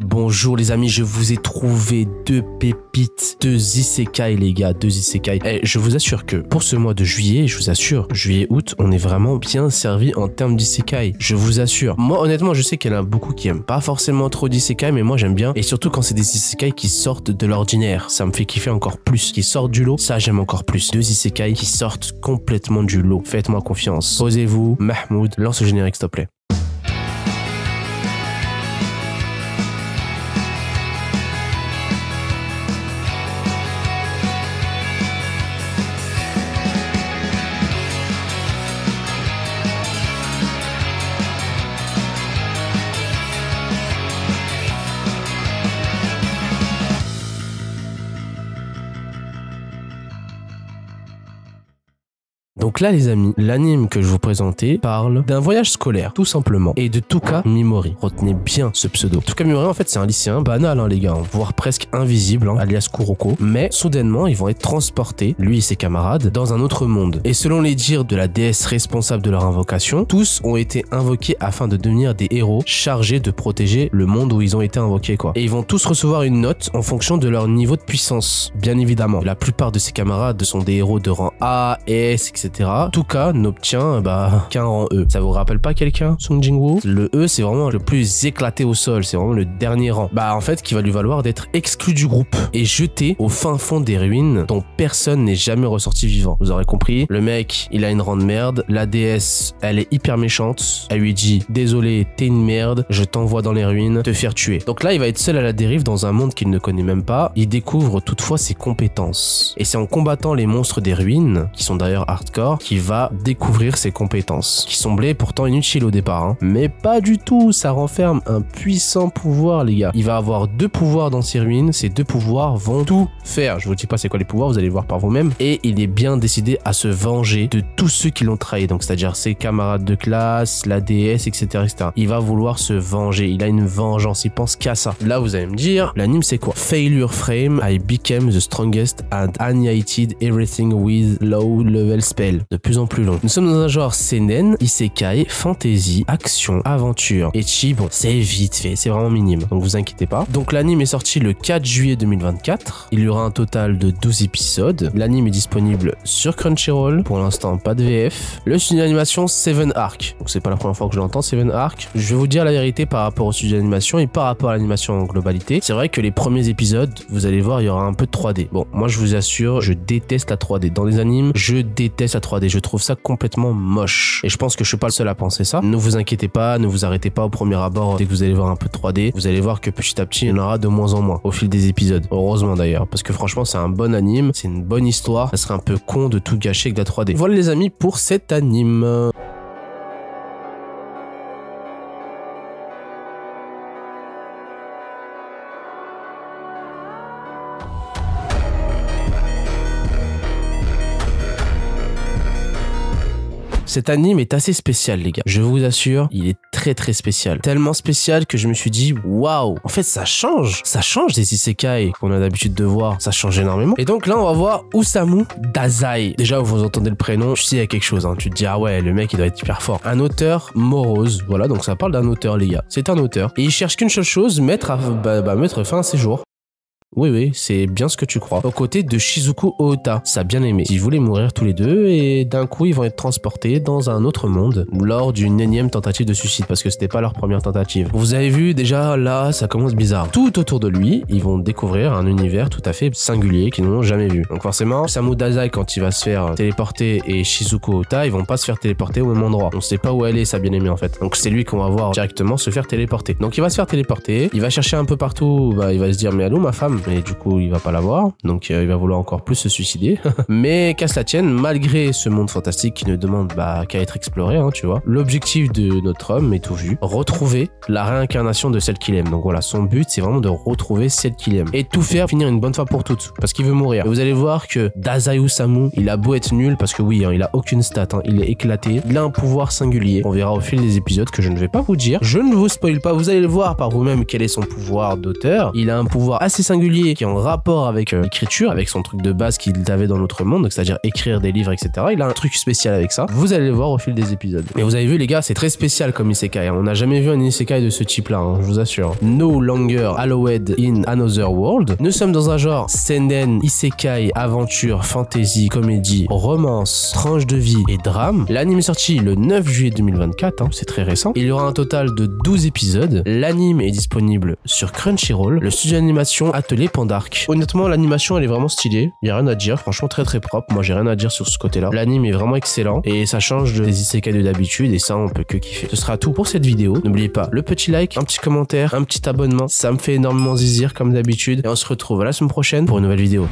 Bonjour les amis, je vous ai trouvé deux pépites, deux isekai les gars, deux isekai. Et je vous assure que pour ce mois de juillet, je vous assure, juillet-août, on est vraiment bien servi en termes d'isekai. Je vous assure. Moi honnêtement, je sais qu'il y en a beaucoup qui aiment pas forcément trop d'isekai, mais moi j'aime bien. Et surtout quand c'est des isekai qui sortent de l'ordinaire, ça me fait kiffer encore plus. Qui sortent du lot, ça j'aime encore plus. Deux isekai qui sortent complètement du lot. Faites-moi confiance. Posez-vous, Mahmoud, lance le générique s'il te plaît. Donc là les amis, l'anime que je vous présentais parle d'un voyage scolaire, tout simplement, et de Touka Mimori. Retenez bien ce pseudo. Touka Mimori en fait c'est un lycéen banal les gars, voire presque invisible, alias Kuroko, mais soudainement ils vont être transportés, lui et ses camarades, dans un autre monde. Et selon les dires de la déesse responsable de leur invocation, tous ont été invoqués afin de devenir des héros chargés de protéger le monde où ils ont été invoqués quoi. Et ils vont tous recevoir une note en fonction de leur niveau de puissance, bien évidemment. La plupart de ses camarades sont des héros de rang A, S, etc. Touka n'obtient qu'un rang E. Ça vous rappelle pas quelqu'un, Sung Jin-woo? Le E c'est vraiment le plus éclaté au sol, c'est vraiment le dernier rang. En fait qui va lui valoir d'être exclu du groupe et jeté au fin fond des ruines dont personne n'est jamais ressorti vivant. Vous aurez compris, le mec il a une rang de merde, la déesse elle est hyper méchante, elle lui dit désolé t'es une merde, je t'envoie dans les ruines te faire tuer. Donc là il va être seul à la dérive dans un monde qu'il ne connaît même pas, il découvre toutefois ses compétences. Et c'est en combattant les monstres des ruines, qui sont d'ailleurs hardcore, qui va découvrir ses compétences, qui semblaient pourtant inutiles au départ, mais pas du tout, ça renferme un puissant pouvoir les gars. Il va avoir deux pouvoirs dans ses ruines, ces deux pouvoirs vont tout faire, je vous dis pas c'est quoi les pouvoirs, vous allez voir par vous-même, et il est bien décidé à se venger de tous ceux qui l'ont trahi, donc c'est-à-dire ses camarades de classe, la déesse, etc., etc. Il va vouloir se venger, il a une vengeance, il pense qu'à ça. Là vous allez me dire, l'anime c'est quoi? Failure Frame, I became the strongest and annihilated everything with low level spell. De plus en plus long. Nous sommes dans un genre seinen, isekai, fantasy, action, aventure. Ecchi, bon, c'est vite fait, c'est vraiment minime, donc vous inquiétez pas. Donc l'anime est sorti le 4 juillet 2024. Il y aura un total de 12 épisodes. L'anime est disponible sur Crunchyroll. Pour l'instant, pas de VF. Le studio d'animation Seven Arc. Donc c'est pas la première fois que je l'entends, Seven Arc. Je vais vous dire la vérité par rapport au studio d'animation et par rapport à l'animation en globalité. C'est vrai que les premiers épisodes, vous allez voir, il y aura un peu de 3D. Bon, moi je vous assure, je déteste la 3D. Dans les animes, je déteste la 3D. Je trouve ça complètement moche. Et je pense que je suis pas le seul à penser ça. Ne vous inquiétez pas, ne vous arrêtez pas au premier abord. Dès que vous allez voir un peu de 3D, vous allez voir que petit à petit, il y en aura de moins en moins au fil des épisodes. Heureusement d'ailleurs, parce que franchement, c'est un bon anime, c'est une bonne histoire. Ça serait un peu con de tout gâcher avec la 3D. Voilà les amis pour cet anime. Cet anime est assez spécial les gars, je vous assure, il est très spécial. Tellement spécial que je me suis dit waouh, en fait ça change des isekai qu'on a d'habitude de voir, ça change énormément. Et donc là on va voir Osamu Dazai. Déjà vous entendez le prénom, tu sais il y a quelque chose, tu te dis ah ouais le mec il doit être hyper fort. Un auteur morose, voilà, donc ça parle d'un auteur les gars, c'est un auteur. Et il cherche qu'une seule chose, mettre fin à ses jours. Oui, c'est bien ce que tu crois. Aux côtés de Shizuku Ohta, ça a bien aimé. Ils voulaient mourir tous les deux et d'un coup ils vont être transportés dans un autre monde lors d'une énième tentative de suicide parce que c'était pas leur première tentative. Vous avez vu déjà là ça commence bizarre. Tout autour de lui, ils vont découvrir un univers tout à fait singulier qu'ils n'ont jamais vu. Donc forcément, Osamu Dazai quand il va se faire téléporter et Shizuku Ohta, ils vont pas se faire téléporter au même endroit. On sait pas où elle est sa bien-aimée en fait. Donc c'est lui qu'on va voir directement se faire téléporter. Donc il va se faire téléporter, il va chercher un peu partout, il va se dire mais allô ma femme? Mais du coup il va pas l'avoir, donc il va vouloir encore plus se suicider. Mais qu'à cela tienne, malgré ce monde fantastique qui ne demande qu'à être exploré, tu vois, l'objectif de notre homme est tout vu, retrouver la réincarnation de celle qu'il aime. Donc voilà, son but c'est vraiment de retrouver celle qu'il aime et tout faire finir une bonne fois pour toutes parce qu'il veut mourir. Et vous allez voir que Dazai Osamu, il a beau être nul parce que oui, il a aucune stat, il est éclaté, il a un pouvoir singulier. On verra au fil des épisodes que je ne vais pas vous dire, je ne vous spoil pas, vous allez le voir par vous-même quel est son pouvoir d'auteur. Il a un pouvoir assez singulier particulier qui est en rapport avec l'écriture, avec son truc de base qu'il avait dans l'autre monde, c'est-à-dire écrire des livres, etc. Il a un truc spécial avec ça. Vous allez le voir au fil des épisodes. Mais vous avez vu les gars, c'est très spécial comme isekai. On n'a jamais vu un isekai de ce type-là, je vous assure. No longer hallowed in another world. Nous sommes dans un genre seinen, isekai, aventure, fantasy, comédie, romance, tranche de vie et drame. L'anime est sorti le 9 juillet 2024, c'est très récent. Il y aura un total de 12 épisodes. L'anime est disponible sur Crunchyroll. Le studio d'animation Atelier Pandark. Honnêtement, l'animation elle est vraiment stylée. Il y a rien à dire, franchement très très propre. Moi j'ai rien à dire sur ce côté-là. L'anime est vraiment excellent et ça change des isekai de d'habitude et ça on peut que kiffer. Ce sera tout pour cette vidéo. N'oubliez pas le petit like, un petit commentaire, un petit abonnement. Ça me fait énormément zizir comme d'habitude et on se retrouve la semaine prochaine pour une nouvelle vidéo.